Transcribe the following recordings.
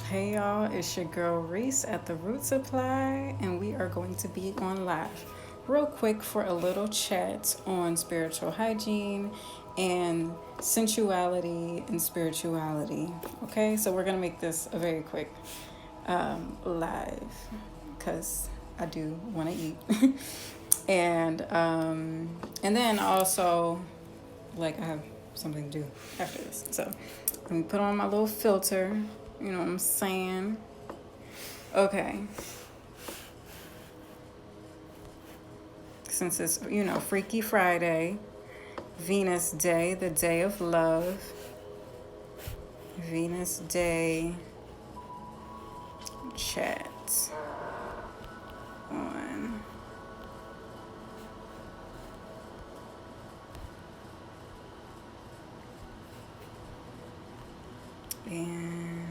Hey y'all, it's your girl Reese at the Root Supply, and we are going to be on live real quick for a little chat on spiritual hygiene and sensuality and spirituality. Okay, so we're gonna make this a very quick live because I do want to eat, and then also like I have something to do after this. So let me put on my little filter. You know what I'm saying? Okay. Since it's, Freaky Friday, Venus Day, the day of love, Venus Day chat on. And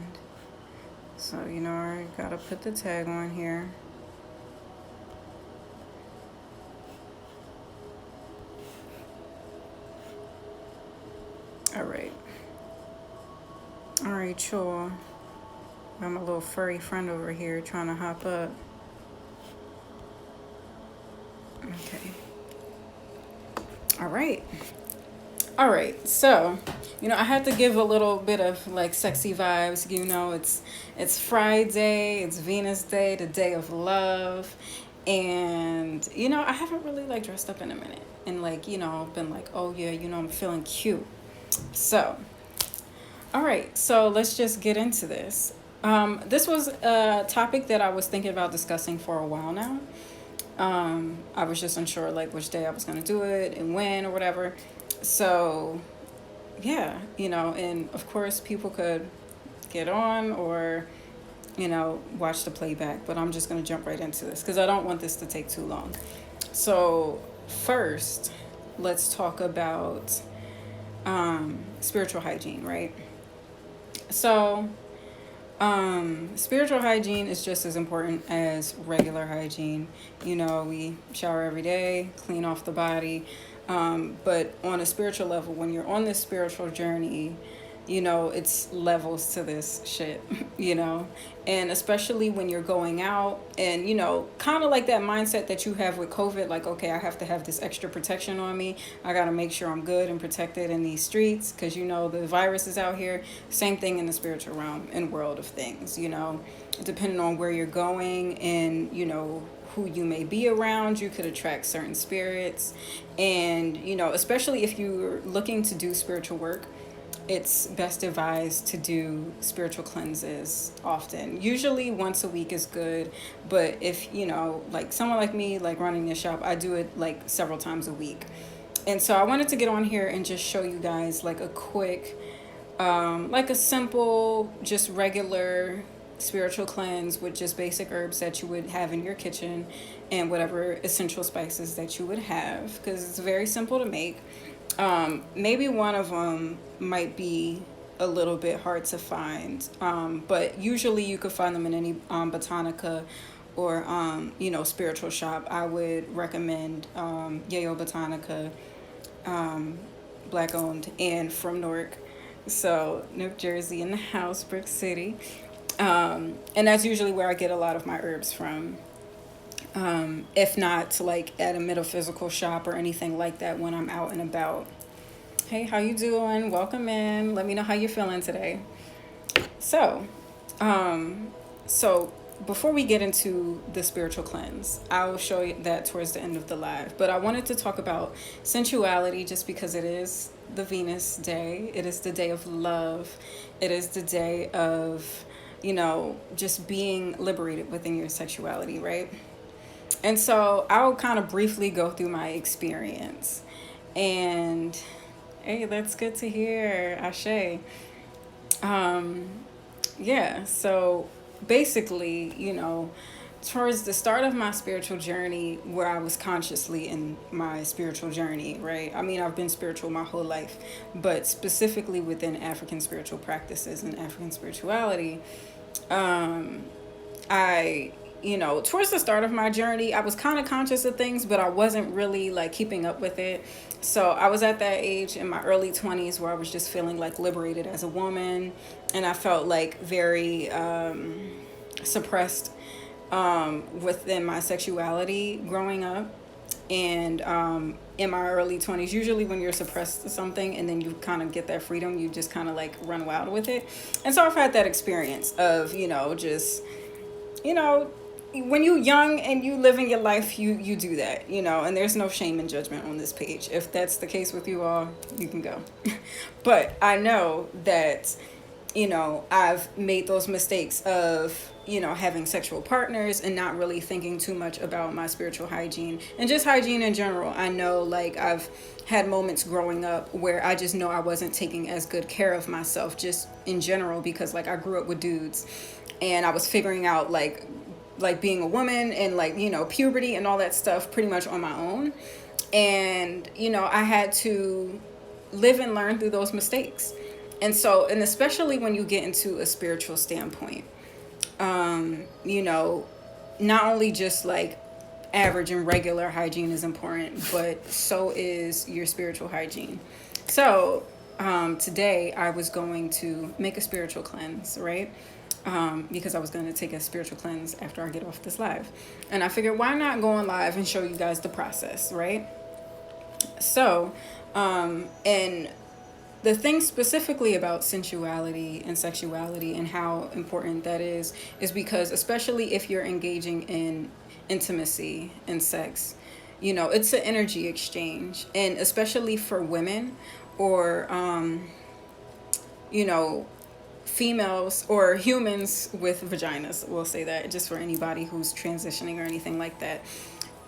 so, I gotta put the tag on here. All right. All right, sure. Got my little furry friend over here trying to hop up. Okay. All right. All right. So, I had to give a little bit of like sexy vibes. It's Friday, it's Venus Day, the day of love. And, I haven't really like dressed up in a minute. And like, been like, oh yeah, I'm feeling cute. So, all right, so let's just get into this. This was a topic that I was thinking about discussing for a while now. I was just unsure like which day I was going to do it and when or whatever. So, yeah, and of course people could get on or, watch the playback, but I'm just going to jump right into this because I don't want this to take too long. So, first, let's talk about spiritual hygiene, right? So, spiritual hygiene is just as important as regular hygiene. We shower every day, clean off the body. But on a spiritual level, when you're on this spiritual journey, it's levels to this shit, and especially when you're going out and, kind of like that mindset that you have with COVID, like, okay, I have to have this extra protection on me. I got to make sure I'm good and protected in these streets because, the virus is out here. Same thing in the spiritual realm and world of things, depending on where you're going and, who you may be around, you could attract certain spirits. And, especially if you're looking to do spiritual work, it's best advised to do spiritual cleanses often. Usually once a week is good, but if, like someone like me, like running this shop, I do it like several times a week. And so I wanted to get on here and just show you guys like a quick, like a simple, just regular spiritual cleanse with just basic herbs that you would have in your kitchen and whatever essential spices that you would have, because it's very simple to make. Maybe one of them might be a little bit hard to find, but usually you could find them in any botanica or spiritual shop. I would recommend Yayo Botanica, black owned and from Newark, so New Jersey in the house, Brick City. And that's usually where I get a lot of my herbs from. If not like at a metaphysical shop or anything like that when I'm out and about. Hey, how you doing? Welcome in. Let me know how you're feeling today. So, so before we get into the spiritual cleanse, I'll show you that towards the end of the live. But I wanted to talk about sensuality just because it is the Venus day. It is the day of love. It is the day of, just being liberated within your sexuality, right? And so I'll kind of briefly go through my experience. And hey, that's good to hear, Ashe. Yeah, so basically, towards the start of my spiritual journey, where I was consciously in my spiritual journey, right? I mean, I've been spiritual my whole life, but specifically within African spiritual practices and African spirituality, I towards the start of my journey, I was kind of conscious of things, but I wasn't really like keeping up with it. So I was at that age in my early 20s where I was just feeling like liberated as a woman, and I felt like very suppressed within my sexuality growing up. And in my early 20s, usually when you're suppressed to something and then you kind of get that freedom, you just kind of like run wild with it. And so I've had that experience of, just, when you're young and you living your life, you do that, and there's no shame and judgment on this page. If that's the case with you all, you can go. But I know that, I've made those mistakes of, having sexual partners and not really thinking too much about my spiritual hygiene and just hygiene in general. I know, like, I've had moments growing up where I just know I wasn't taking as good care of myself just in general, because like I grew up with dudes and I was figuring out like being a woman and like, puberty and all that stuff pretty much on my own. And, I had to live and learn through those mistakes. And so, and especially when you get into a spiritual standpoint, not only just like average and regular hygiene is important, but so is your spiritual hygiene. So, today I was going to make a spiritual cleanse, right? Because I was going to take a spiritual cleanse after I get off this live. And I figured, why not go on live and show you guys the process, right? So, and the thing specifically about sensuality and sexuality and how important that is because especially if you're engaging in intimacy and sex, it's an energy exchange. And especially for women or, females or humans with vaginas, we'll say that just for anybody who's transitioning or anything like that.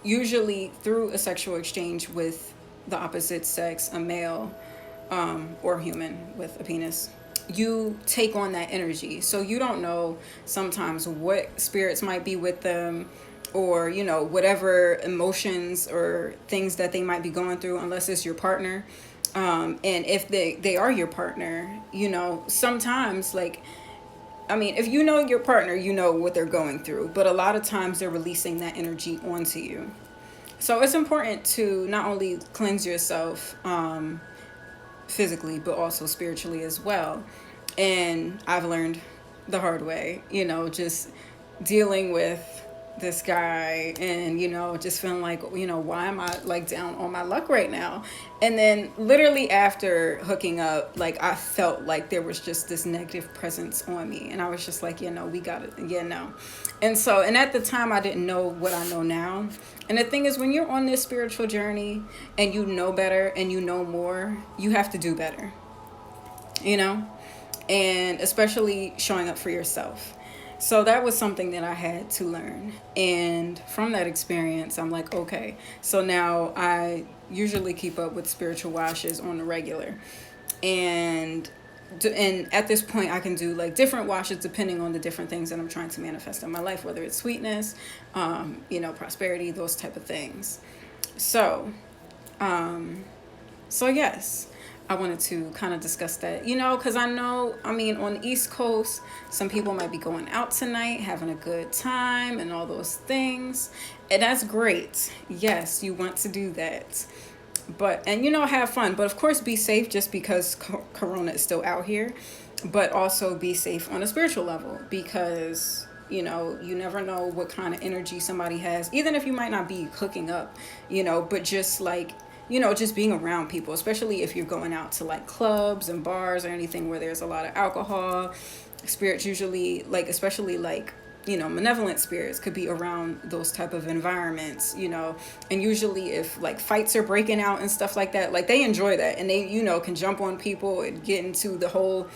Usually through a sexual exchange with the opposite sex, a male, or human with a penis, you take on that energy. So you don't know sometimes what spirits might be with them, or whatever emotions or things that they might be going through, unless it's your partner. And if they are your partner, sometimes if you know your partner, you know what they're going through, but a lot of times they're releasing that energy onto you. So it's important to not only cleanse yourself physically, but also spiritually as well. And I've learned the hard way, just dealing with this guy and, just feeling like, why am I like down on my luck right now? And then literally after hooking up, like I felt like there was just this negative presence on me. And I was just like, we got it. Yeah, no. And so, and at the time I didn't know what I know now. And the thing is, when you're on this spiritual journey and you know better and you know more, you have to do better, and especially showing up for yourself. So that was something that I had to learn. And from that experience, I'm like, okay, so now I usually keep up with spiritual washes on the regular. And at this point, I can do like different washes depending on the different things that I'm trying to manifest in my life, whether it's sweetness, prosperity, those type of things. So yes, I wanted to kind of discuss that, because on the East Coast, some people might be going out tonight, having a good time and all those things. And that's great. Yes, you want to do that. But, and have fun. But of course, be safe just because Corona is still out here. But also be safe on a spiritual level because, you never know what kind of energy somebody has. Even if you might not be hooking up, but just like, just being around people, especially if you're going out to like clubs and bars or anything where there's a lot of alcohol. Spirits usually, like, especially like, malevolent spirits could be around those type of environments, and usually if like fights are breaking out and stuff like that, like they enjoy that and they, can jump on people and get into the whole,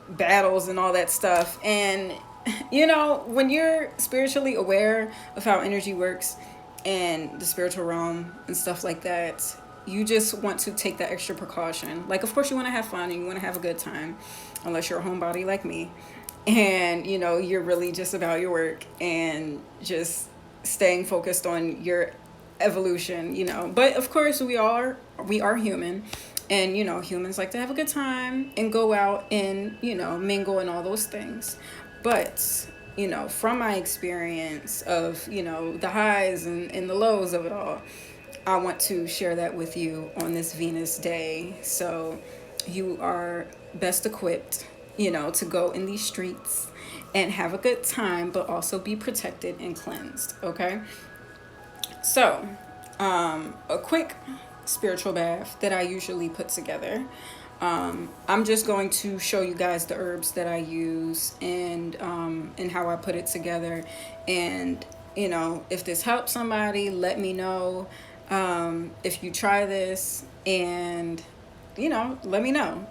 battles and all that stuff. And, when you're spiritually aware of how energy works and the spiritual realm and stuff like that, you just want to take that extra precaution. Like, of course you want to have fun and you want to have a good time, unless you're a homebody like me. And, you're really just about your work and just staying focused on your evolution, But of course we are human, and, humans like to have a good time and go out and, mingle and all those things. But from my experience of, the highs and the lows of it all, I want to share that with you on this Venus day. So you are best equipped, to go in these streets and have a good time, but also be protected and cleansed. Okay. So, a quick spiritual bath that I usually put together. I'm just going to show you guys the herbs that I use and how I put it together. And if this helps somebody, let me know. If you try this, and let me know.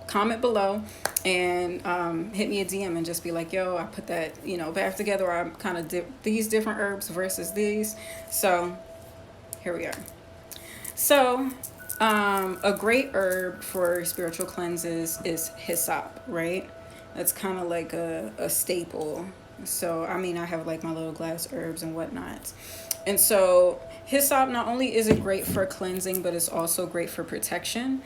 Comment below and hit me a DM and just be like, yo, I put that bath together, or I kind of dip these different herbs versus these. So here we are. So a great herb for spiritual cleanses is hyssop, right? That's kind of like a staple. So I mean, I have like my little glass herbs and whatnot. And so hyssop, not only is it great for cleansing, but it's also great for protection,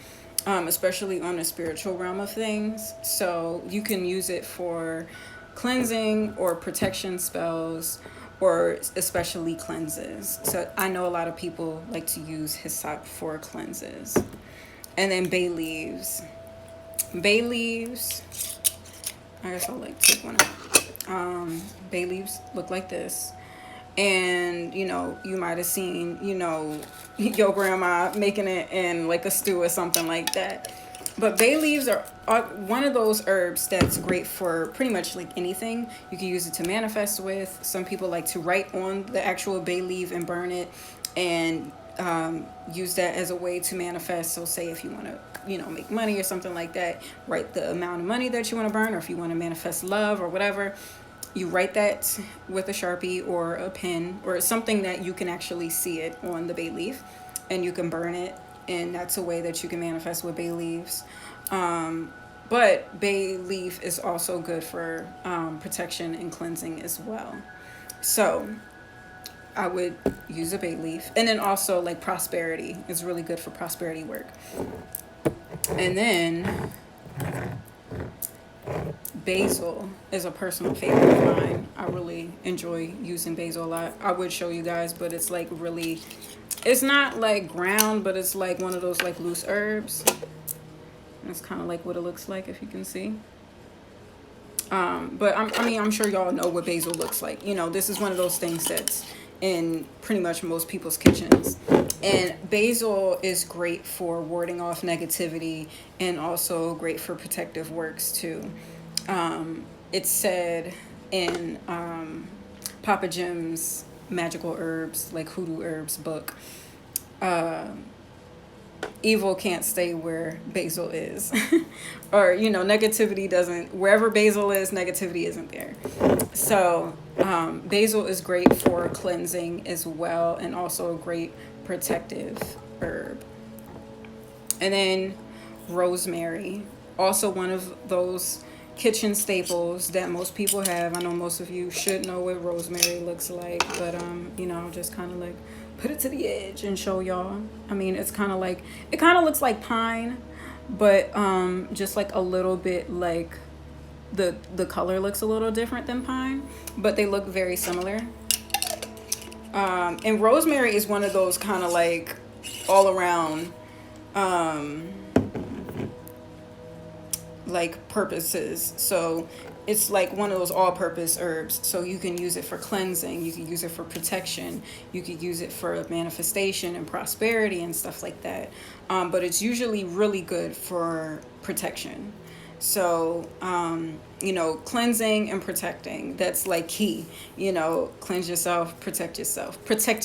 especially on the spiritual realm of things. So you can use it for cleansing or protection spells, or especially cleanses. So I know a lot of people like to use hyssop for cleanses. And then bay leaves. Bay leaves, I guess I'll like take one out. Bay leaves look like this. And you might have seen your grandma making it in like a stew or something like that. But bay leaves are one of those herbs that's great for pretty much like anything. You can use it to manifest with. Some people like to write on the actual bay leaf and burn it, and use that as a way to manifest. So say if you want to make money or something like that, write the amount of money that you want to burn, or if you want to manifest love or whatever, you write that with a Sharpie or a pen or something that you can actually see it on the bay leaf, and you can burn it. And that's a way that you can manifest with bay leaves. But bay leaf is also good for protection and cleansing as well. So I would use a bay leaf. And then also like prosperity is really good for prosperity work. And then basil is a personal favorite of mine. I really enjoy using basil a lot. I would show you guys, but it's like really, it's not like ground, but it's like one of those like loose herbs. That's kind of like what it looks like, if you can see. But I'm sure y'all know what basil looks like. This is one of those things that's in pretty much most people's kitchens. And basil is great for warding off negativity, and also great for protective works too. It's said in Papa Jim's Magical Herbs, like Hoodoo Herbs book, evil can't stay where basil is. Or negativity doesn't, wherever basil is, negativity isn't there. So basil is great for cleansing as well, and also a great protective herb. And then rosemary, also one of those kitchen staples that most people have. I know most of you should know what rosemary looks like, but just kind of like put it to the edge and show y'all. I mean, it's kind of like, it kind of looks like pine, but just like a little bit like the color looks a little different than pine, but they look very similar. And rosemary is one of those kind of like all around like purposes. So it's like one of those all-purpose herbs. So you can use it for cleansing, you can use it for protection, you could use it for manifestation and prosperity and stuff like that. But it's usually really good for protection. So cleansing and protecting, that's like key. Cleanse yourself, protect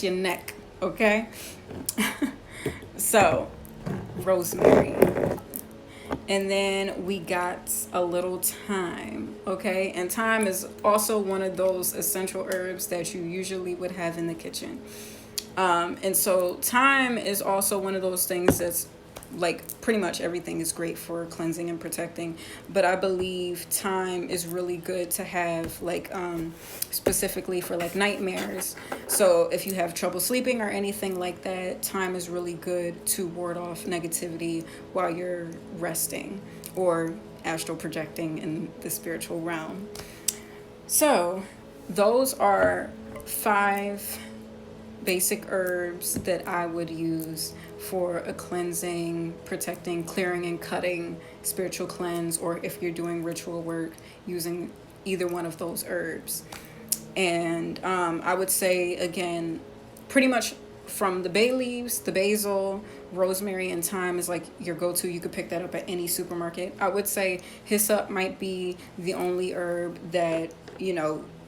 your neck. Okay. So rosemary. And then we got a little thyme, okay? And thyme is also one of those essential herbs that you usually would have in the kitchen. And so thyme is also one of those things that's like pretty much everything is great for cleansing and protecting, but I believe thyme is really good to have like specifically for like nightmares. So if you have trouble sleeping or anything like that, thyme is really good to ward off negativity while you're resting or astral projecting in the spiritual realm. So, those are 5 basic herbs that I would use for a cleansing, protecting, clearing, and cutting spiritual cleanse, or if you're doing ritual work using either one of those herbs. And I would say, again, pretty much from the bay leaves, the basil, rosemary, and thyme is like your go-to. You could pick that up at any supermarket. I would say hyssop might be the only herb that,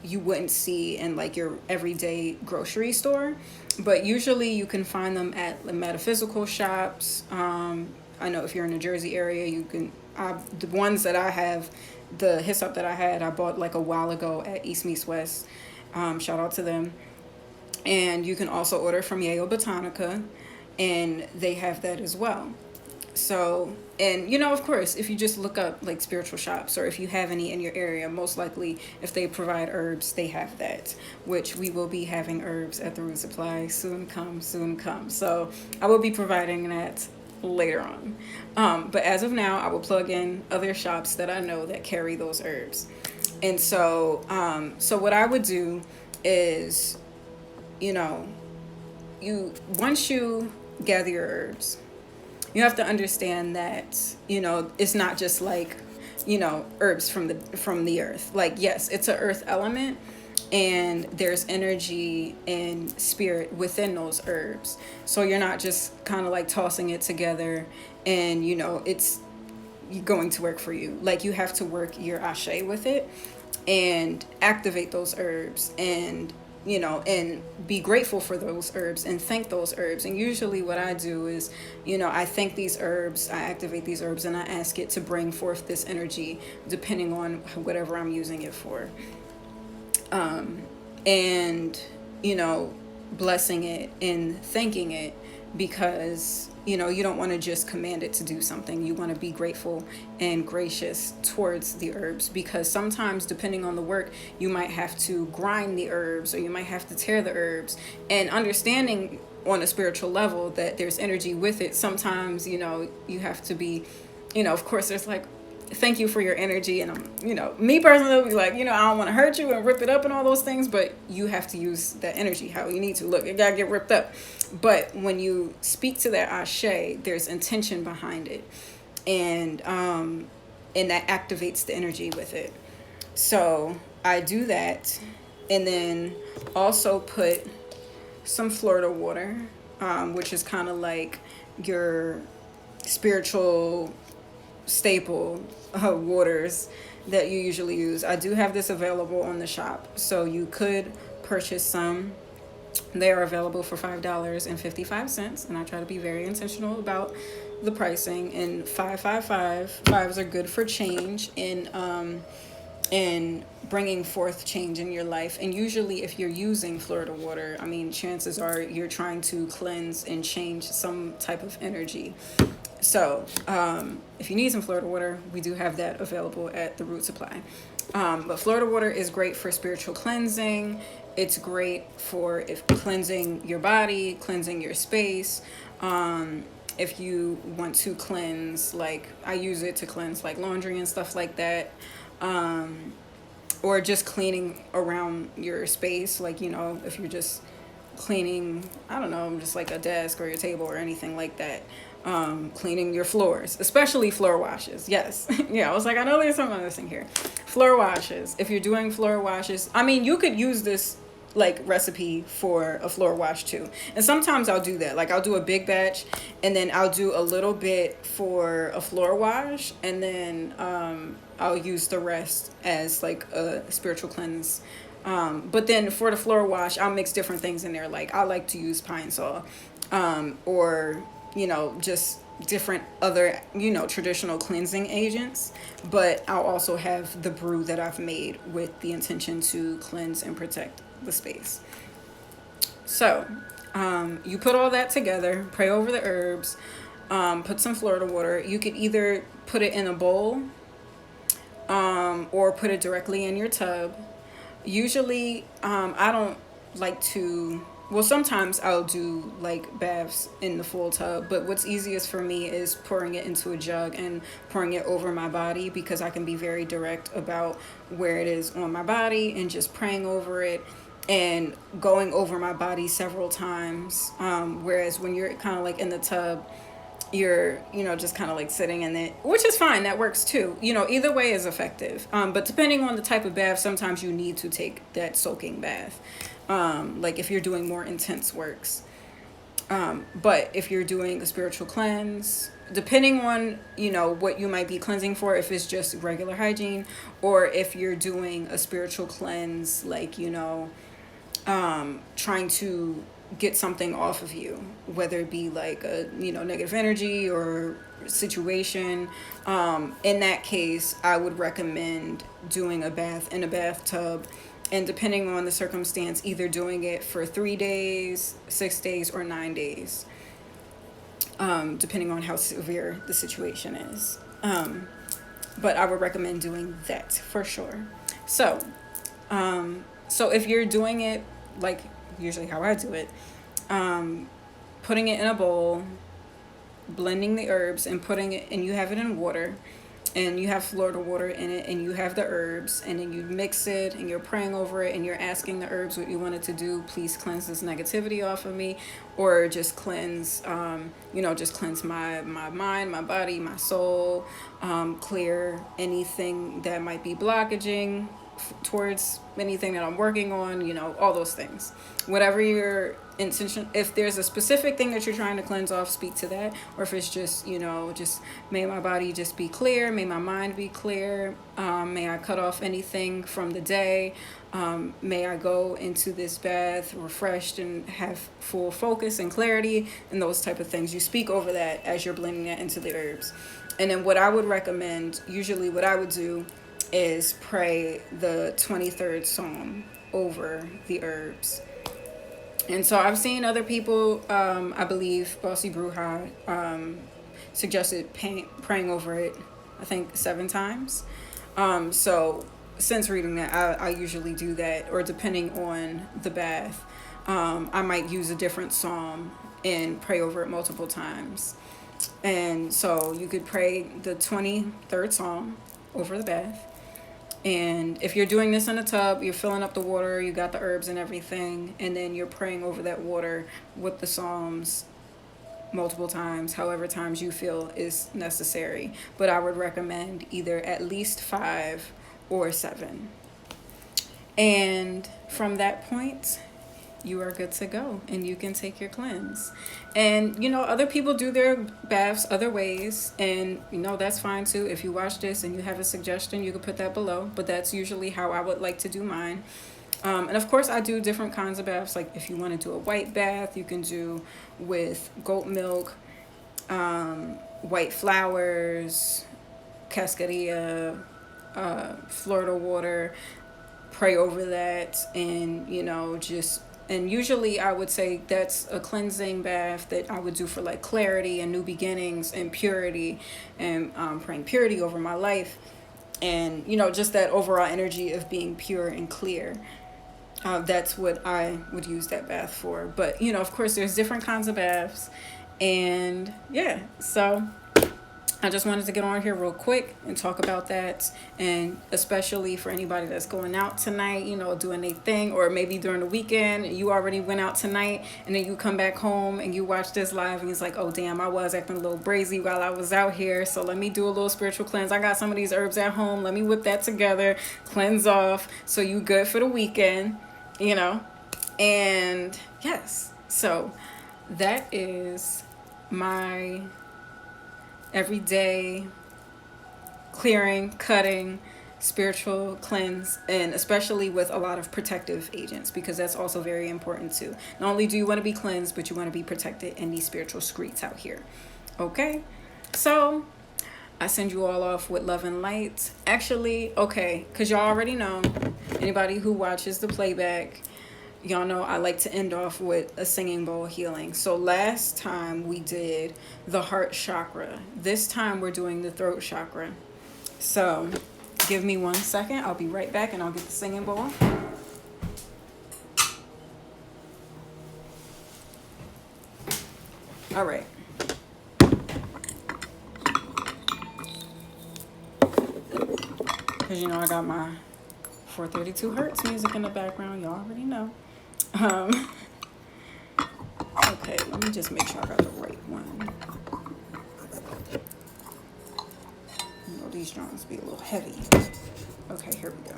you wouldn't see in like your everyday grocery store, but usually you can find them at the metaphysical shops. I know if you're in the Jersey area, you can. The ones that I have, the hyssop that I had, I bought like a while ago at East Meets West. Shout out to them. And you can also order from Yale Botanica, and they have that as well. So, and of course, if you just look up like spiritual shops, or if you have any in your area, most likely if they provide herbs, they have that, which we will be having herbs at the Root Supply. Soon come, soon come. So I will be providing that later on. But as of now, I will plug in other shops that I know that carry those herbs. And so what I would do is, once you gather your herbs, you have to understand that it's not just like herbs from the earth. Like, yes, it's an earth element, and there's energy and spirit within those herbs. So you're not just kind of like tossing it together and it's going to work for you. Like, you have to work your ashe with it and activate those herbs, and and be grateful for those herbs and thank those herbs. And usually what I do is, I thank these herbs, I activate these herbs, and I ask it to bring forth this energy depending on whatever I'm using it for. And, blessing it and thanking it, because you don't want to just command it to do something. You want to be grateful and gracious towards the herbs, because sometimes, depending on the work, you might have to grind the herbs, or you might have to tear the herbs. And understanding on a spiritual level that there's energy with it, sometimes you have to be, of course there's like, thank you for your energy, and me personally will be like, I don't want to hurt you and rip it up and all those things, but you have to use that energy how you need to. Look, it gotta get ripped up. But when you speak to that ashe, there's intention behind it, and that activates the energy with it. So I do that, and then also put some Florida water, which is kind of like your spiritual staple waters that you usually use. I do have this available on the shop, so you could purchase some. They are available for $5.55, and I try to be very intentional about the pricing. And 555 fives are good for change in bringing forth change in your life. And usually if you're using Florida water, chances are you're trying to cleanse and change some type of energy. So if you need some Florida water, we do have that available at the Root Supply. But Florida water is great for spiritual cleansing. It's great for cleansing your body, cleansing your space. If you want to cleanse, like I use it to cleanse like laundry and stuff like that. Or just cleaning around your space. Like, if you're just cleaning, I don't know, just like a desk or your table or anything like that. Cleaning your floors, especially floor washes. Yes. Yeah, I was like, I know there's something missing here. Floor washes. If you're doing floor washes, you could use this like recipe for a floor wash too. And sometimes I'll do that. Like, I'll do a big batch, and then I'll do a little bit for a floor wash, and then I'll use the rest as like a spiritual cleanse. But then for the floor wash, I'll mix different things in there. Like, I like to use pine saw, or just different other, traditional cleansing agents. But I'll also have the brew that I've made with the intention to cleanse and protect the space. So you put all that together, pray over the herbs, put some Florida water. You could either put it in a bowl or put it directly in your tub. Usually I don't like to well, sometimes I'll do like baths in the full tub, but what's easiest for me is pouring it into a jug and pouring it over my body, because I can be very direct about where it is on my body and just praying over it and going over my body several times. Whereas when you're kind of like in the tub, you're, just kind of like sitting in it, which is fine. That works too. Either way is effective. But depending on the type of bath, sometimes you need to take that soaking bath. Like if you're doing more intense works. But if you're doing a spiritual cleanse, depending on, what you might be cleansing for, if it's just regular hygiene, or if you're doing a spiritual cleanse, like, trying to get something off of you, whether it be like a, negative energy or situation. In that case, I would recommend doing a bath in a bathtub, and depending on the circumstance, either doing it for 3 days, 6 days, or 9 days, depending on how severe the situation is. But I would recommend doing that for sure. So if you're doing it like usually how I do it, putting it in a bowl, blending the herbs and putting it, and you have it in water, and you have Florida water in it, and you have the herbs, and then you mix it, and you're praying over it, and you're asking the herbs what you want it to do. Please cleanse this negativity off of me, or just cleanse, just cleanse my mind, my body, my soul, clear anything that might be blockaging towards anything that I'm working on, all those things. Whatever your intention, if there's a specific thing that you're trying to cleanse off, speak to that. Or if it's just, just may my body just be clear, may my mind be clear, may I cut off anything from the day, may I go into this bath refreshed and have full focus and clarity, and those type of things. You speak over that as you're blending that into the herbs. And then what I would recommend, usually what I would do, is pray the 23rd Psalm over the herbs. And so I've seen other people, I believe Bossy Bruja suggested praying over it, I think 7 times. So since reading that, I usually do that, or depending on the bath, I might use a different psalm and pray over it multiple times. And so you could pray the 23rd Psalm over the bath. And if you're doing this in a tub, you're filling up the water, you got the herbs and everything, and then you're praying over that water with the Psalms multiple times, however times you feel is necessary. But I would recommend either at least 5 or 7. And from that point, you are good to go, and you can take your cleanse. And other people do their baths other ways, and that's fine too. If you watch this and you have a suggestion, you can put that below, but that's usually how I would like to do mine. And of course I do different kinds of baths. Like if you want to do a white bath, you can do with goat milk, white flowers, cascarilla, Florida water. Pray over that, and and usually I would say that's a cleansing bath that I would do for like clarity and new beginnings and purity, and praying purity over my life, and just that overall energy of being pure and clear. That's what I would use that bath for. But of course there's different kinds of baths, and so I just wanted to get on here real quick and talk about that, and especially for anybody that's going out tonight, doing their thing, or maybe during the weekend, you already went out tonight, and then you come back home and you watch this live, and it's like, oh damn, I was acting a little brazy while I was out here, so let me do a little spiritual cleanse. I got some of these herbs at home, let me whip that together, cleanse off, so you good for the weekend, and yes, so that is my everyday clearing, cutting, spiritual cleanse, and especially with a lot of protective agents, because that's also very important too. Not only do you want to be cleansed, but you want to be protected in these spiritual streets out here. Okay, so I send you all off with love and light. Actually, okay, because y'all already know, anybody who watches the playback, y'all know I like to end off with a singing bowl healing. So last time we did the heart chakra. This time we're doing the throat chakra. So give me 1 second. I'll be right back, and I'll get the singing bowl. All right. Because, you know, I got my 432 Hertz music in the background. Y'all already know. Okay, let me just make sure I got the right one. You know, these drums be a little heavy. Okay, here we go.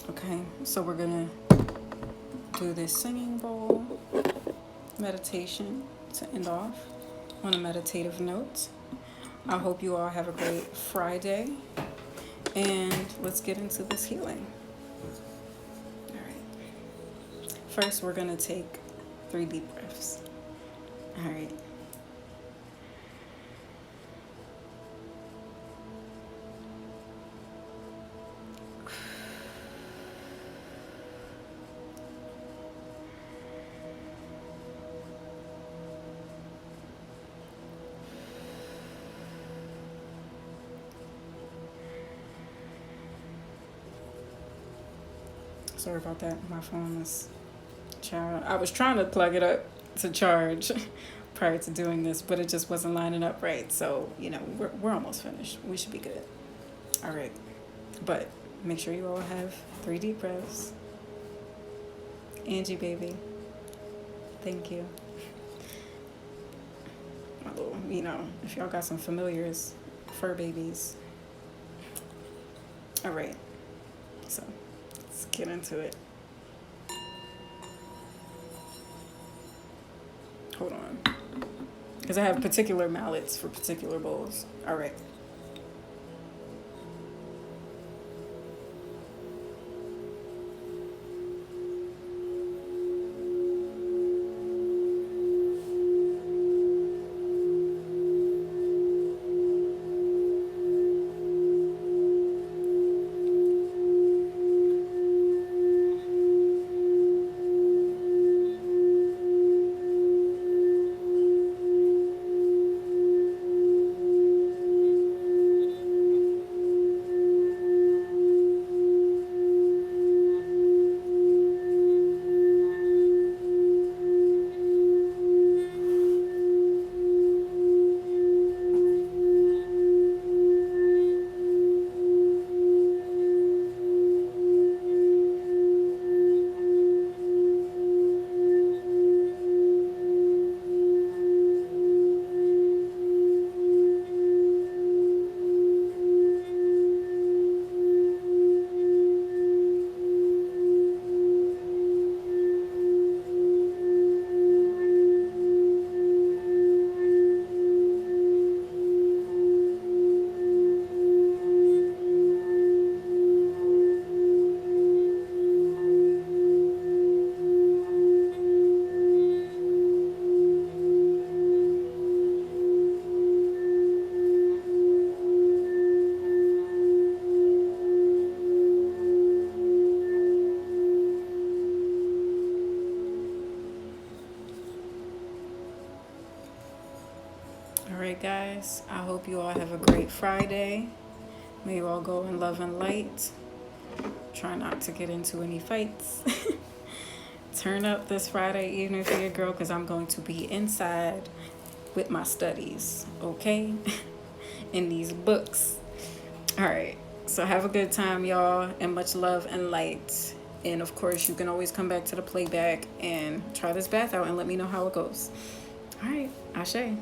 Okay, so we're gonna do this singing bowl meditation to end off on a meditative note. I hope you all have a great Friday, and let's get into this healing. All right. First, we're gonna take 3 deep breaths. All right. Sorry about that. My phone is charged. I was trying to plug it up to charge prior to doing this, but it just wasn't lining up right. So, you know, we're almost finished. We should be good. All right. But make sure you all have 3 deep breaths. Angie, baby. Thank you. My little, you know, if y'all got some familiars, fur babies. All right. So let's get into it. Hold on. Because I have particular mallets for particular bowls. All right. All right, guys. I hope you all have a great Friday. May you all go in love and light. Try not to get into any fights. Turn up this Friday evening for your girl, because I'm going to be inside with my studies, okay? In these books. All right. So have a good time, y'all, and much love and light. And of course, you can always come back to the playback and try this bath out and let me know how it goes. All right. Ashe.